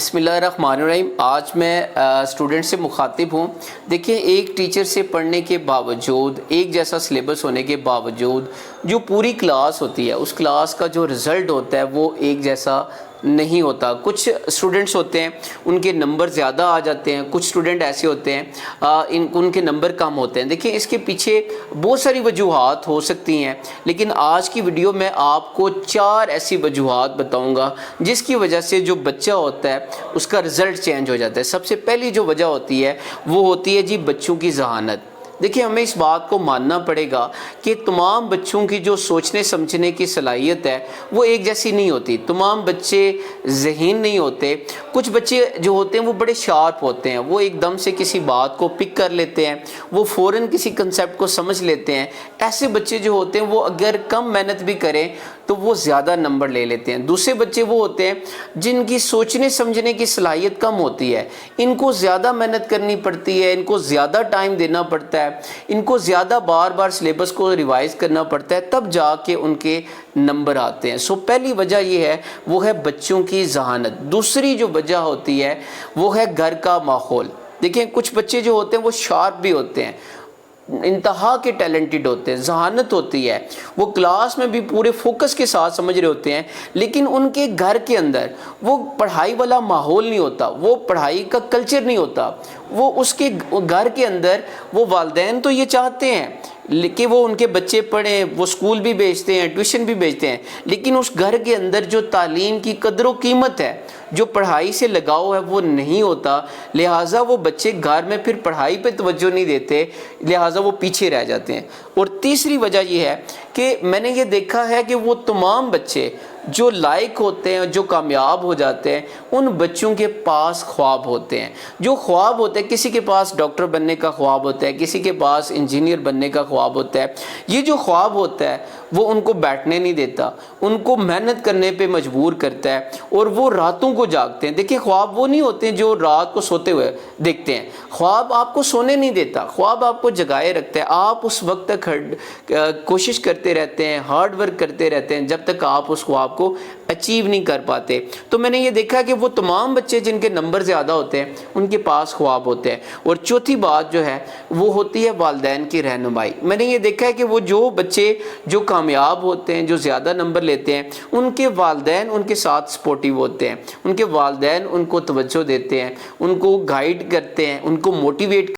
بسم اللہ الرحمن الرحیم۔ آج میں اسٹوڈنٹ سے مخاطب ہوں۔ دیکھیں، ایک ٹیچر سے پڑھنے کے باوجود، ایک جیسا سلیبس ہونے کے باوجود جو پوری کلاس ہوتی ہے، اس کلاس کا جو رزلٹ ہوتا ہے وہ ایک جیسا نہیں ہوتا۔ کچھ اسٹوڈنٹس ہوتے ہیں ان کے نمبر زیادہ آ جاتے ہیں، کچھ اسٹوڈنٹ ایسے ہوتے ہیں ان کے نمبر کم ہوتے ہیں۔ دیکھیں، اس کے پیچھے بہت ساری وجوہات ہو سکتی ہیں، لیکن آج کی ویڈیو میں آپ کو 4 ایسی وجوہات بتاؤں گا جس کی وجہ سے جو بچہ ہوتا ہے اس کا رزلٹ چینج ہو جاتا ہے۔ سب سے پہلی جو وجہ ہوتی ہے وہ ہوتی ہے بچوں کی ذہانت۔ دیکھیں، ہمیں اس بات کو ماننا پڑے گا کہ تمام بچوں کی جو سوچنے سمجھنے کی صلاحیت ہے وہ ایک جیسی نہیں ہوتی۔ تمام بچے ذہین نہیں ہوتے۔ کچھ بچے جو ہوتے ہیں وہ بڑے شارپ ہوتے ہیں، وہ ایک دم سے کسی بات کو پک کر لیتے ہیں، وہ فوراً کسی کنسیپٹ کو سمجھ لیتے ہیں۔ ایسے بچے جو ہوتے ہیں وہ اگر کم محنت بھی کریں تو وہ زیادہ نمبر لے لیتے ہیں۔ دوسرے بچے وہ ہوتے ہیں جن کی سوچنے سمجھنے کی صلاحیت کم ہوتی ہے، ان کو زیادہ محنت کرنی پڑتی ہے، ان کو زیادہ ٹائم دینا پڑتا ہے، ان کو زیادہ بار بار سلیبس کو ریوائز کرنا پڑتا ہے، تب جا کے ان کے نمبر آتے ہیں۔ پہلی وجہ یہ ہے، وہ ہے بچوں کی ذہانت۔ دوسری جو وجہ ہوتی ہے وہ ہے گھر کا ماحول۔ دیکھیں، کچھ بچے جو ہوتے ہیں وہ شارپ بھی ہوتے ہیں، انتہا کے ٹیلنٹڈ ہوتے ہیں، ذہانت ہوتی ہے، وہ کلاس میں بھی پورے فوکس کے ساتھ سمجھ رہے ہوتے ہیں، لیکن ان کے گھر کے اندر وہ پڑھائی والا ماحول نہیں ہوتا، وہ پڑھائی کا کلچر نہیں ہوتا۔ وہ اس کے گھر کے اندر وہ والدین تو یہ چاہتے ہیں کہ وہ ان کے بچے پڑھیں، وہ اسکول بھی بھیجتے ہیں، ٹیوشن بھی بھیجتے ہیں، لیکن اس گھر کے اندر جو تعلیم کی قدر و قیمت ہے، جو پڑھائی سے لگاؤ ہے، وہ نہیں ہوتا۔ لہٰذا وہ بچے گھر میں پھر پڑھائی پہ توجہ نہیں دیتے، لہٰذا وہ پیچھے رہ جاتے ہیں۔ اور تیسری وجہ یہ ہے کہ میں نے یہ دیکھا ہے کہ وہ تمام بچے جو لائق ہوتے ہیں، جو کامیاب ہو جاتے ہیں، ان بچوں کے پاس خواب ہوتے ہیں۔ جو خواب ہوتے ہیں، کسی کے پاس ڈاکٹر بننے کا خواب ہوتا ہے، کسی کے پاس انجینئر بننے کا خواب ہوتا ہے۔ یہ جو خواب ہوتا ہے وہ ان کو بیٹھنے نہیں دیتا، ان کو محنت کرنے پہ مجبور کرتا ہے، اور وہ راتوں کو جاگتے ہیں۔ دیکھیں، خواب وہ نہیں ہوتے ہیں جو رات کو سوتے ہوئے دیکھتے ہیں۔ خواب آپ کو سونے نہیں دیتا، خواب آپ کو جگائے رکھتا ہے۔ آپ اس وقت تک کوشش کرتے رہتے ہیں، ہارڈ ورک کرتے رہتے ہیں، جب تک آپ اس خواب کو اچیو نہیں کر پاتے۔ تو میں نے یہ دیکھا کہ وہ تمام بچے جن کے نمبر زیادہ ہوتے ہیں ان کے پاس خواب ہوتے ہیں۔ اور چوتھی بات جو ہے وہ ہوتی ہے والدین کی رہنمائی۔ میں نے یہ دیکھا ہے کہ وہ جو بچے جو کامیاب ہوتے ہیں، جو زیادہ نمبر لیتے ہیں، ان کے والدین ان کے ساتھ سپورٹیو ہوتے ہیں، ان کے والدین ان کو توجہ دیتے ہیں، ان کو گائیڈ کرتے ہیں، ان کو موٹیویٹ